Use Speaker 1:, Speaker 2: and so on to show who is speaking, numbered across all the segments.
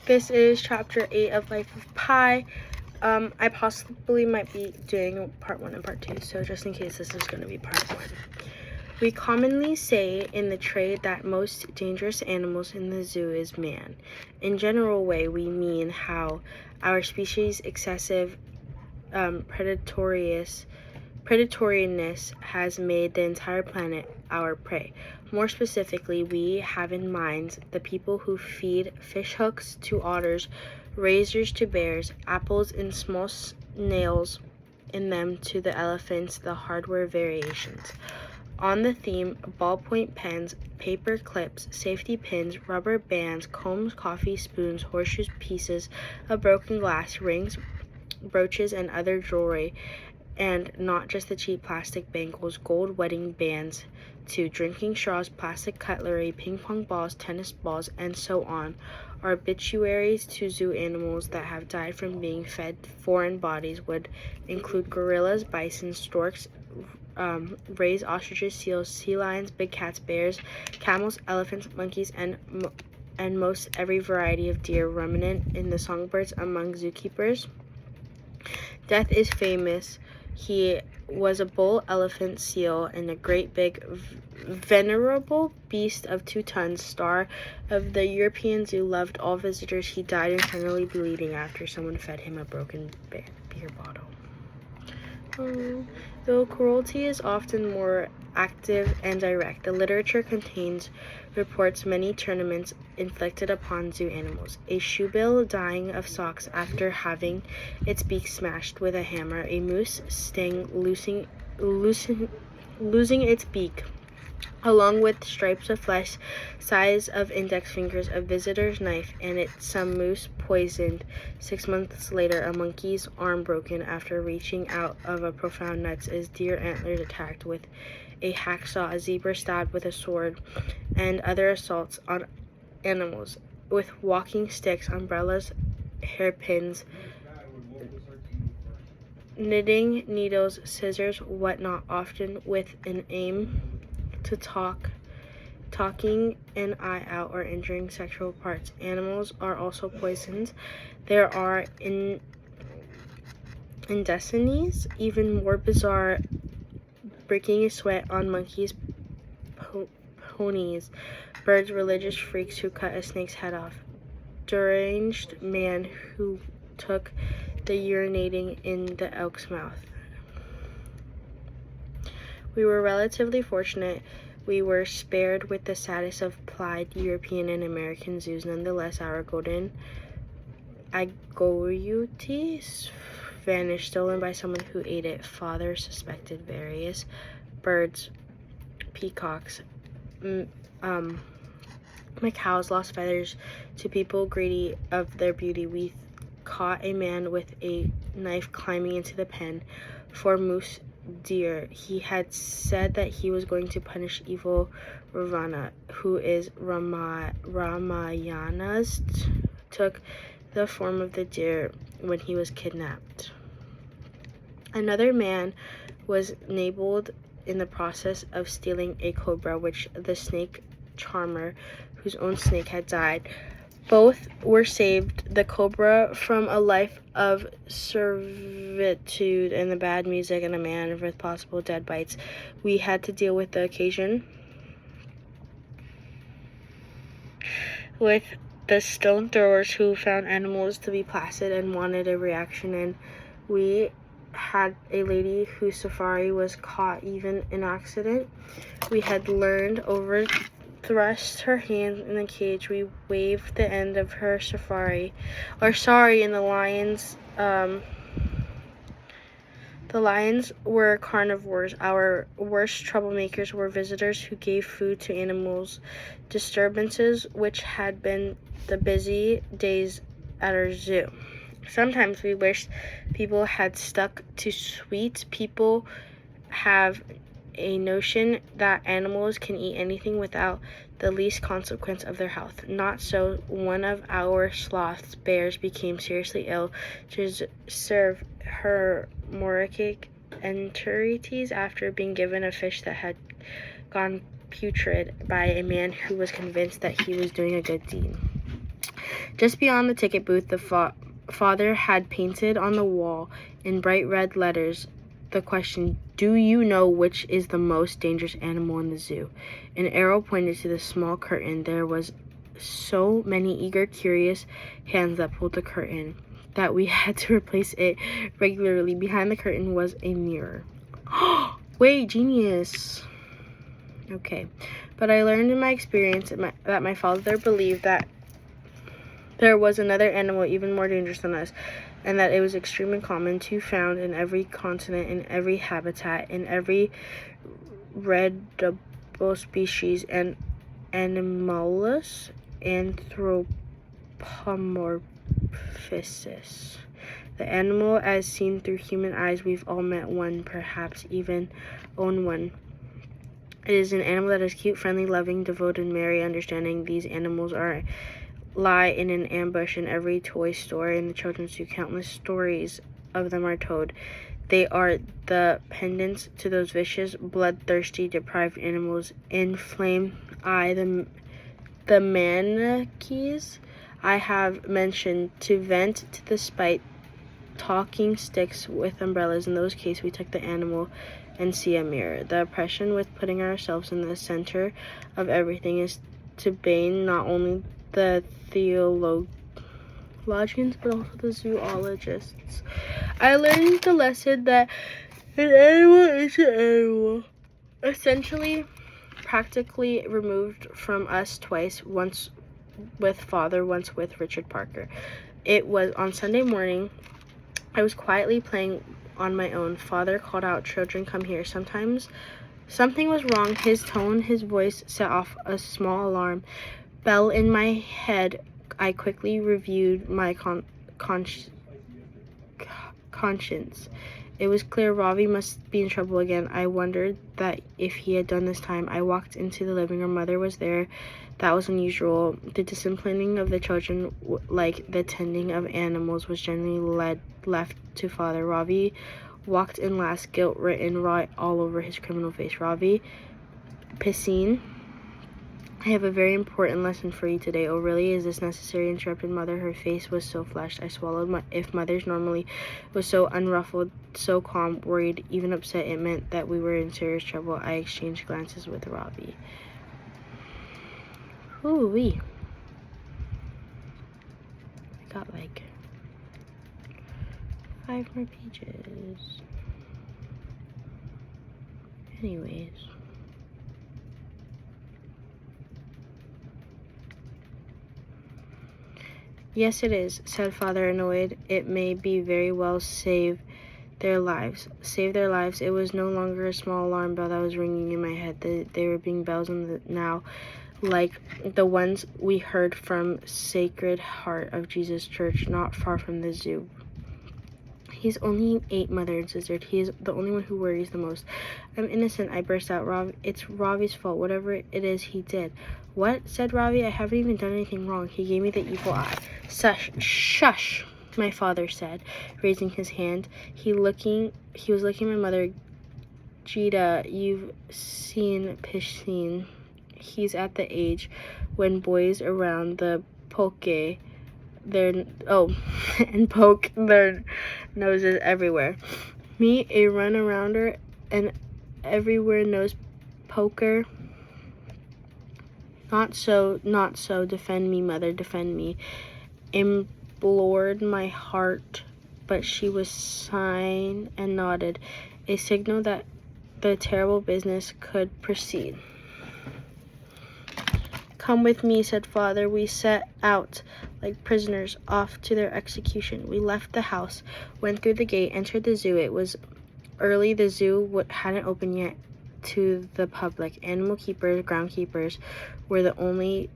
Speaker 1: This is chapter 8 of Life of Pi. I possibly might be doing part 1 and part 2, so just in case this is going to be part 1. We commonly say in the trade that most dangerous animals in the zoo is man. In general way, we mean how our species' excessive predatoriness has made the entire planet our prey. More specifically, we have in mind the people who feed fish hooks to otters, razors to bears, apples and small nails in them to the elephants, the hardware variations. On the theme, ballpoint pens, paper clips, safety pins, rubber bands, combs, coffee spoons, horseshoe pieces of broken glass, rings, brooches, and other jewelry, and not just the cheap plastic bangles, gold wedding bands, to drinking straws, plastic cutlery, ping pong balls, tennis balls, and so on, are obituaries to zoo animals that have died from being fed foreign bodies would include gorillas, bison, storks, rays, ostriches, seals, sea lions, big cats, bears, camels, elephants, monkeys, and most every variety of deer ruminant in the songbirds among zookeepers. Death is famous. He was a bull, elephant, seal, and a great big venerable beast of 2 tons, star of the European zoo, loved all visitors. He died internally bleeding after someone fed him a broken beer bottle. Though cruelty is often more active and direct, the literature contains reports many tournaments inflicted upon zoo animals. A shoebill dying of socks after having its beak smashed with a hammer, a moose sting losing its beak, along with stripes of flesh size of index fingers, a visitor's knife, and some moose poisoned. 6 months later, a monkey's arm broken after reaching out of a profound nuts, as deer antlers attacked with a hacksaw, a zebra stabbed with a sword, and other assaults on animals with walking sticks, umbrellas, hairpins, knitting needles, scissors, whatnot, often with an aim to talking an eye out or injuring sexual parts. Animals are also poisoned. There are indecinies, even more bizarre, breaking a sweat on monkeys, ponies, birds, religious freaks who cut a snake's head off, deranged man who took the urinating in the elk's mouth. We were relatively fortunate. We were spared with the saddest of plied European and American zoos. Nonetheless, our golden agouti vanished, stolen by someone who ate it. Father suspected various birds, peacocks, macaws lost feathers to people greedy of their beauty. We caught a man with a knife climbing into the pen for moose deer. He had said that he was going to punish evil Ravana, who is Ramayana's, took the form of the deer when he was kidnapped. Another man was nabled in the process of stealing a cobra, which the snake charmer, whose own snake had died. Both were saved, the cobra from a life of servitude and the bad music, and a man with possible dead bites. We had to deal with the occasion with the stone throwers who found animals to be placid and wanted a reaction, and we had a lady whose safari was caught even in accident. We had learned over thrust her hand in the cage. We waved the end of her and the lions were carnivores. Our worst troublemakers were visitors who gave food to animals. Disturbances which had been the busy days at our zoo. Sometimes we wished people had stuck to sweets. People have a notion that animals can eat anything without the least consequence of their health. Not so. One of our sloths, bears, became seriously ill to serve her moronic enteritis after being given a fish that had gone putrid by a man who was convinced that he was doing a good deed. Just beyond the ticket booth, the father had painted on the wall in bright red letters the question, "Do you know which is the most dangerous animal in the zoo?" An arrow pointed to the small curtain. There was so many eager, curious hands that pulled the curtain that we had to replace it regularly. Behind the curtain was a mirror. Wait, genius. Okay, but I learned in my experience that my father believed that there was another animal even more dangerous than us, and that it was extremely common to found in every continent, in every habitat, in every readable species, and Animalus anthropomorphosis. The animal as seen through human eyes. We've all met one, perhaps even own one. It is an animal that is cute, friendly, loving, devoted, merry, understanding. These animals lie in an ambush in every toy store in the children's zoo. Countless stories of them are told. They are the pendants to those vicious, bloodthirsty, deprived animals. Inflame I, the manakees I have mentioned, to vent to the spite talking sticks with umbrellas. In those cases, we took the animal and see a mirror. The oppression with putting ourselves in the center of everything is to bane not only the theologians but also the zoologists. I learned the lesson that an animal is an animal. Essentially, practically removed from us twice, once with Father, once with Richard Parker. It was on Sunday morning. I was quietly playing on my own. Father called out, "Children, come here." Sometimes something was wrong. His tone, his voice set off a small alarm bell in my head. I quickly reviewed my conscience. It was clear Ravi must be in trouble again. I wondered that if he had done this time. I walked into the living room. Mother was there. That was unusual. The disciplining of the children, like the tending of animals, was generally left to Father. Ravi walked in last, guilt written right all over his criminal face. "Ravi, Piscine, I have a very important lesson for you today." "Oh, really? Is this necessary?" interrupted Mother. Her face was so flushed. I swallowed. If Mother's normally was so unruffled, so calm, worried, even upset, it meant that we were in serious trouble. I exchanged glances with Ravi. Ooh-wee. I got like 5 more pages. Anyways. "Yes, it is," said Father, annoyed. "It may be very well save their lives. Save their lives." It was no longer a small alarm bell that was ringing in my head. They were being bells now, like the ones we heard from Sacred Heart of Jesus Church, not far from the zoo. "He's only 8, Mother insisted. He is the only one who worries the most." "I'm innocent," I burst out. It's Ravi's fault, whatever it is he did." "What?" said Ravi. "I haven't even done anything wrong." He gave me the evil eye. Shush, my father said, raising his hand. He was looking at my mother. "Gita, you've seen Piscine. He's at the age when boys around the poke and poke their noses everywhere. Me, a run-arounder and everywhere nose poker. Not so. Defend me, Mother, defend me," implored my heart, but she was sighing and nodded, a signal that the terrible business could proceed. "Come with me," said Father. We set out like prisoners off to their execution. We left the house, went through the gate, entered the zoo. It was early. The zoo hadn't opened yet to the public. Animal keepers, groundkeepers were only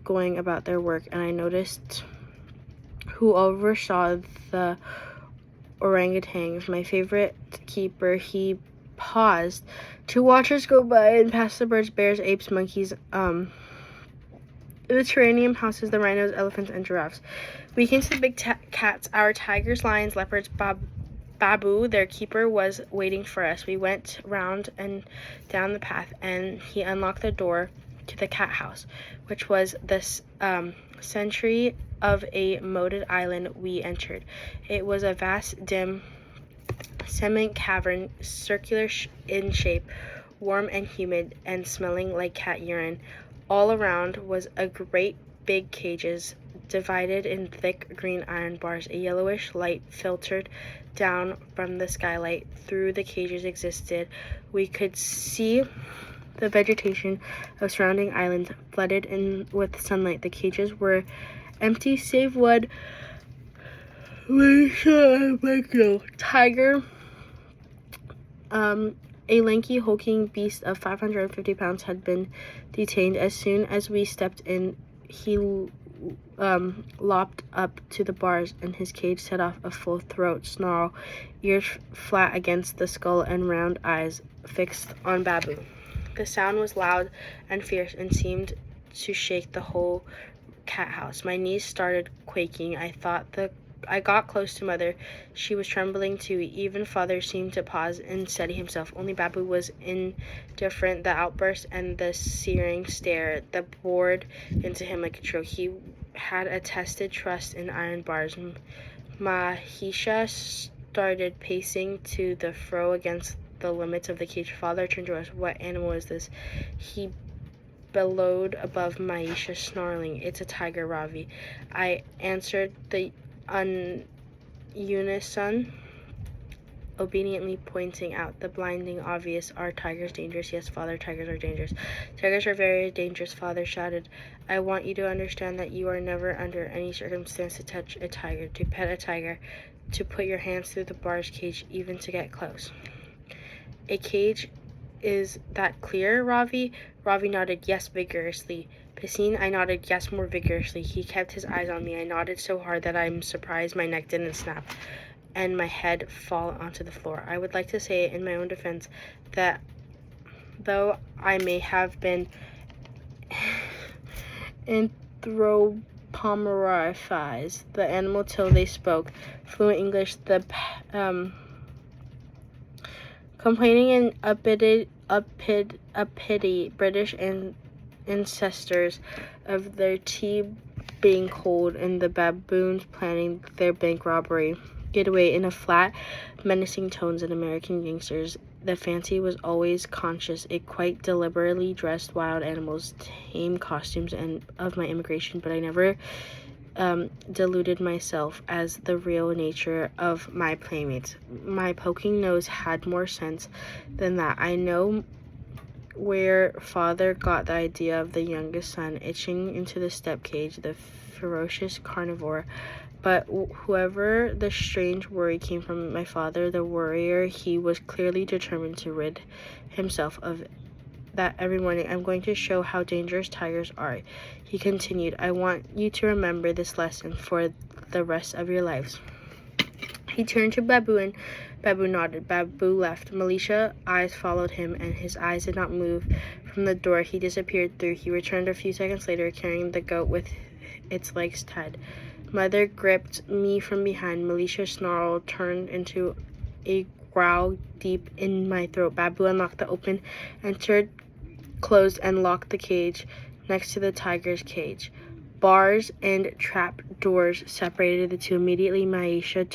Speaker 1: going about their work, and I noticed who oversaw the orangutans. My favorite keeper. He paused to watch us go by and pass the birds, bears, apes, monkeys, the terrarium houses, the rhinos, elephants, and giraffes. We came to the big cats, our tigers, lions, leopards. Babu, their keeper, was waiting for us. We went round and down the path, and he unlocked the door to the cat house, which was the century of a moated island we entered. It was a vast, dim, cement cavern, circular in shape, warm and humid, and smelling like cat urine. All around was a great big cages, divided in thick green iron bars. A yellowish light filtered down from the skylight. Through the cages existed. We could see the vegetation of surrounding islands flooded in with sunlight. The cages were empty save one tiger, a lanky, hulking beast of 550 pounds, had been detained. As soon as we stepped in, he lopped up to the bars, and his cage set off a full throat snarl, ears flat against the skull and round eyes fixed on Babu. The sound was loud and fierce and seemed to shake the whole cat house. My knees started quaking. I got close to Mother. She was trembling too. Even Father seemed to pause and steady himself. Only Babu was indifferent. The outburst and the searing stare that bored into him like a drill. He had a tested trust in iron bars. Mahisha started pacing to the fro against the limits of the cage. Father turned to us. What animal is this? He bellowed above Mahisha, snarling. It's a tiger, Ravi. I answered the unison, obediently pointing out the blinding obvious. Are tigers dangerous? Yes, Father, tigers are dangerous. Tigers are very dangerous, Father shouted. I want you to understand that you are never under any circumstance to touch a tiger, to pet a tiger, to put your hands through the bar's cage, even to get close. A cage, is that clear, Ravi? Ravi nodded yes vigorously. Piscine, I nodded yes more vigorously. He kept his eyes on me. I nodded so hard that I'm surprised my neck didn't snap and my head fall onto the floor. I would like to say in my own defense that though I may have been anthropomorphized the animal till they spoke fluent English, the complaining and uppity British ancestors of their tea being cold and the baboons planning their bank robbery getaway in a flat, menacing tones and American gangsters. The fancy was always conscious. It quite deliberately dressed wild animals, tame costumes, and of my immigration, but I never deluded myself as the real nature of my playmates. My poking nose had more sense than that. I know where Father got the idea of the youngest son itching into the step cage, the ferocious carnivore. But whoever the strange worry came from, my father, the warrior, he was clearly determined to rid himself of that every morning. I'm going to show how dangerous tigers are, he continued. I want you to remember this lesson for the rest of your lives. He turned to Babu and Babu nodded. Babu left. Mahisha's eyes followed him, and his eyes did not move from the door he disappeared through. He returned a few seconds later, carrying the goat with its legs tied. Mother gripped me from behind. Mahisha's snarl turned into a growl deep in my throat. Babu unlocked the open, entered, closed, and locked the cage next to the tiger's cage. Bars and trap doors separated the two. Immediately, Mahisha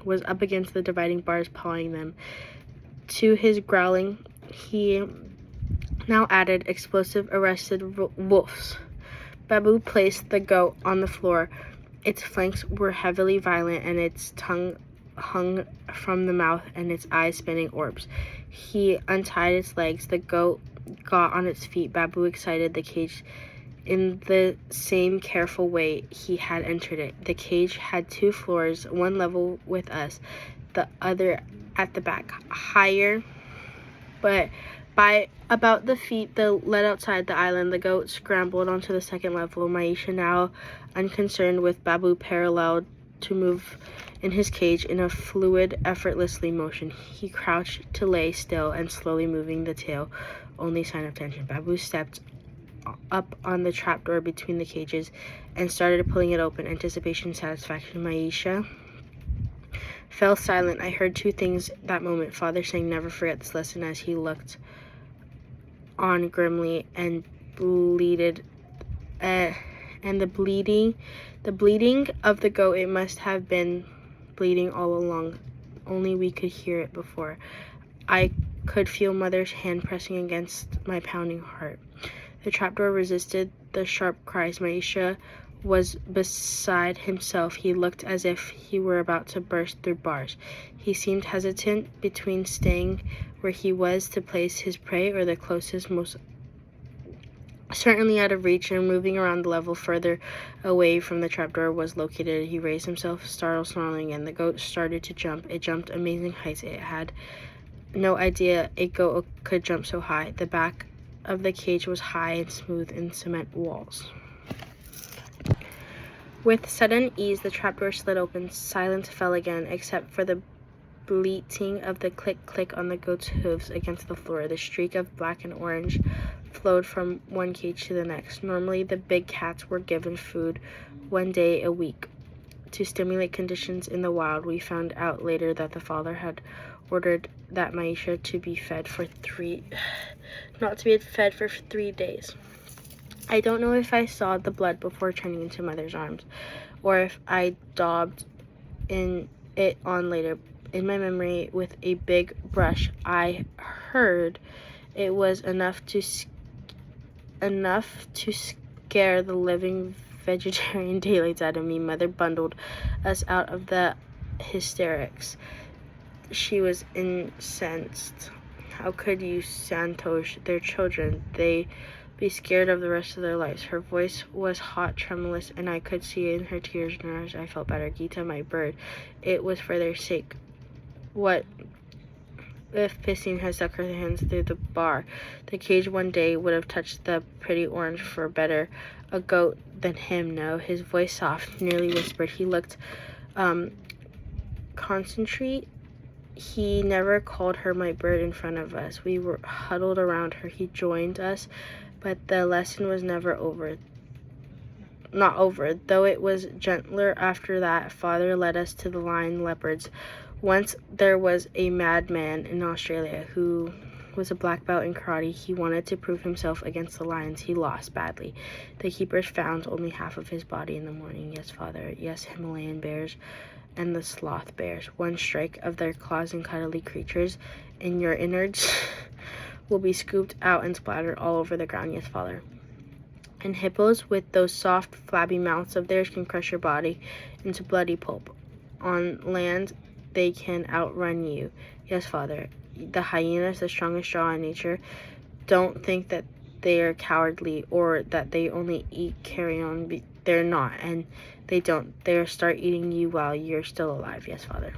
Speaker 1: was up against the dividing bars, pawing them. To his growling, he now added explosive arrested wolves. Babu placed the goat on the floor. Its flanks were heavily violent, and its tongue hung from the mouth, and its eyes spinning orbs. He untied its legs. The goat got on its feet. Babu exited the cage in the same careful way he had entered it. The cage had 2 floors, one level with us, the other at the back, higher, but by about the feet that led outside the island. The goat scrambled onto the second level. Mahisha, now unconcerned with Babu, paralleled to move in his cage in a fluid, effortlessly motion. He crouched to lay still and slowly moving the tail, only sign of tension. Babu stepped up on the trapdoor between the cages and started pulling it open. Anticipation, satisfaction. Mahisha fell silent. I heard 2 things that moment. Father saying, "Never forget this lesson," as he looked on grimly, and And the bleating of the goat, it must have been bleeding all along. Only we could hear it before. I could feel Mother's hand pressing against my pounding heart. The trapdoor resisted the sharp cries. Maisha was beside himself. He looked as if he were about to burst through bars. He seemed hesitant between staying where he was to place his prey or the closest, most certainly out of reach, and moving around the level further away from the trapdoor was located. He raised himself, startled, snarling, and the goat started to jump. It jumped amazing heights. It had no idea a goat could jump so high. The back of the cage was high and smooth in cement walls. With sudden ease, the trapdoor slid open. Silence fell again, except for the bleating of the click-click on the goat's hooves against the floor. The streak of black and orange flowed from one cage to the next. Normally, the big cats were given food 1 day a week to stimulate conditions in the wild. We found out later that the father had ordered that Maisha to be fed for not to be fed for 3 days. I don't know if I saw the blood before turning into Mother's arms, or if I daubed it on later. In my memory, with a big brush, I heard it was enough to scare the living vegetarian daylights out of me. Mother bundled us out of the hysterics. She was incensed. How could you, Santosh, their children? They be scared of the rest of their lives. Her voice was hot, tremulous, and I could see in her tears and her eyes. I felt better. Gita, my bird, it was for their sake. What if Pissing had stuck her hands through the bar? The cage one day would have touched the pretty orange for better a goat than him. No, his voice soft, nearly whispered. He looked concentrate. He never called her my bird in front of us. We were huddled around her. He joined us, but the lesson was never over. Not over, though it was gentler after that. Father led us to the lion leopards. Once there was a madman in Australia who was a black belt in karate. He wanted to prove himself against the lions. He lost badly. The keepers found only half of his body in the morning. Yes, Father. Yes, Himalayan bears and the sloth bears. One strike of their claws and cuddly creatures, and your innards will be scooped out and splattered all over the ground. Yes, Father. And hippos with those soft, flabby mouths of theirs can crush your body into bloody pulp. On land, they can outrun you. Yes, Father. The hyenas, the strongest jaw in nature, don't think that they are cowardly or that they only eat carrion. They're not, and they don't. They'll start eating you while you're still alive. Yes, Father.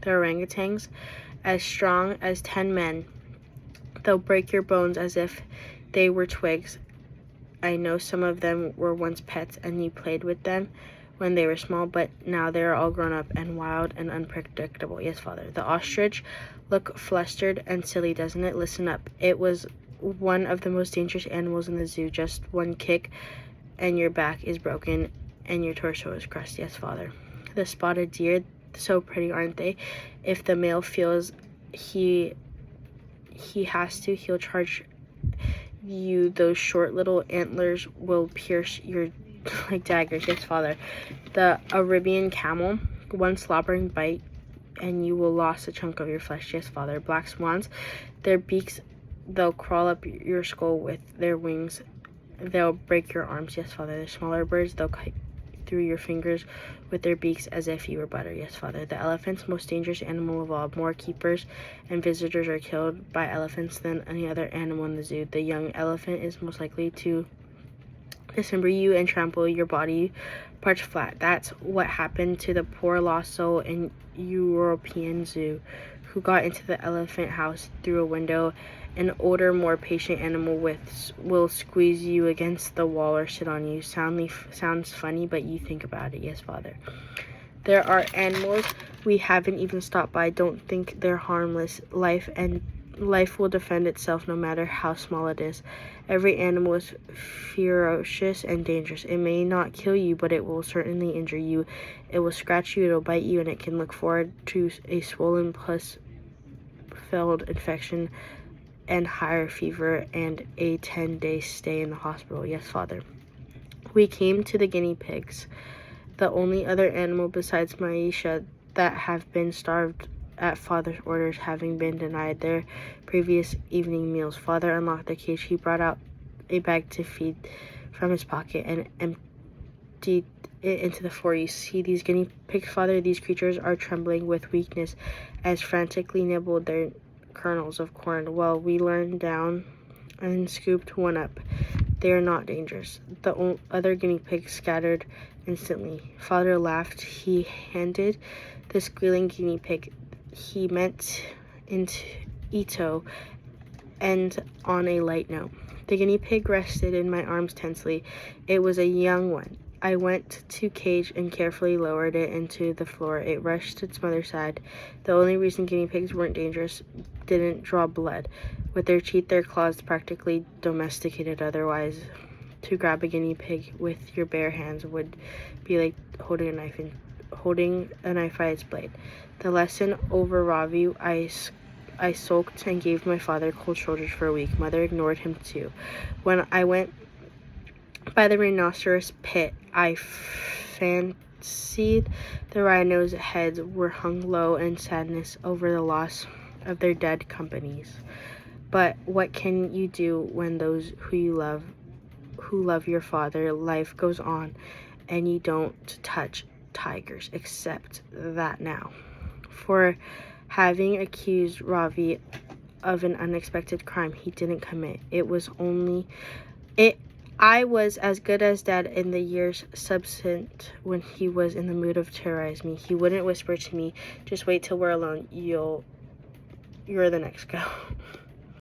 Speaker 1: The orangutans, as strong as 10 men, they'll break your bones as if they were twigs. I know some of them were once pets and you played with them when they were small, but now they're all grown up and wild and unpredictable. Yes, Father. The ostrich, look flustered and silly, doesn't it? Listen up. It was one of the most dangerous animals in the zoo. Just one kick and your back is broken and your torso is crushed. Yes, Father. The spotted deer, so pretty, aren't they? If the male feels he has to, he'll charge you. Those short little antlers will pierce your like daggers. Yes, Father. The Arabian camel, one slobbering bite and you will lose a chunk of your flesh. Yes, Father. Black swans, their beaks, they'll crawl up your skull with their wings. They'll break your arms. Yes, Father. The smaller birds, they'll cut through your fingers with their beaks as if you were butter. Yes, Father. The elephants, most dangerous animal of all. More keepers and visitors are killed by elephants than any other animal in the zoo. The young elephant is most likely to dismember you and trample your body parts flat. That's what happened to the poor lost soul in European zoo who got into the elephant house through a window. An older, more patient animal will squeeze you against the wall or sit on you. Sounds funny, but you think about it. Yes, Father. There are animals we haven't even stopped by. Don't think they're harmless. Life will defend itself no matter how small it is. Every animal is ferocious and dangerous. It may not kill you, but it will certainly injure you. It will scratch you, it'll bite you, and it can look forward to a swollen pus-filled infection and higher fever and a 10-day stay in the hospital. Yes, Father. We came to the guinea pigs, the only other animal besides Maisha that have been starved at Father's orders, having been denied their previous evening meals. Father unlocked the cage. He brought out a bag to feed from his pocket and emptied it into the floor. You see these guinea pigs, Father? These creatures are trembling with weakness as frantically nibbled their kernels of corn. Well, we leaned down and scooped one up. They are not dangerous. The other guinea pigs scattered instantly. Father laughed. He handed the squealing guinea pig he meant into Ito, and on a light note. The guinea pig rested in my arms tensely. It was a young one. I went to cage and carefully lowered it into the floor. It rushed to its mother's side. The only reason guinea pigs weren't dangerous, didn't draw blood. With their teeth, their claws, practically domesticated otherwise. To grab a guinea pig with your bare hands would be like holding a knife by its blade. The lesson over Ravi, I sulked and gave my father cold shoulders for a week. Mother ignored him too. When I went by the rhinoceros pit, I fancied the rhinos' heads were hung low in sadness over the loss of their dead companions. But what can you do when those who love your father, life goes on, and you don't touch tigers, except that now. For having accused Ravi of an unexpected crime he didn't commit. I was as good as Dad in the years subsequent when he was in the mood of terrorize me. He wouldn't whisper to me, just wait till we're alone, you're the next go.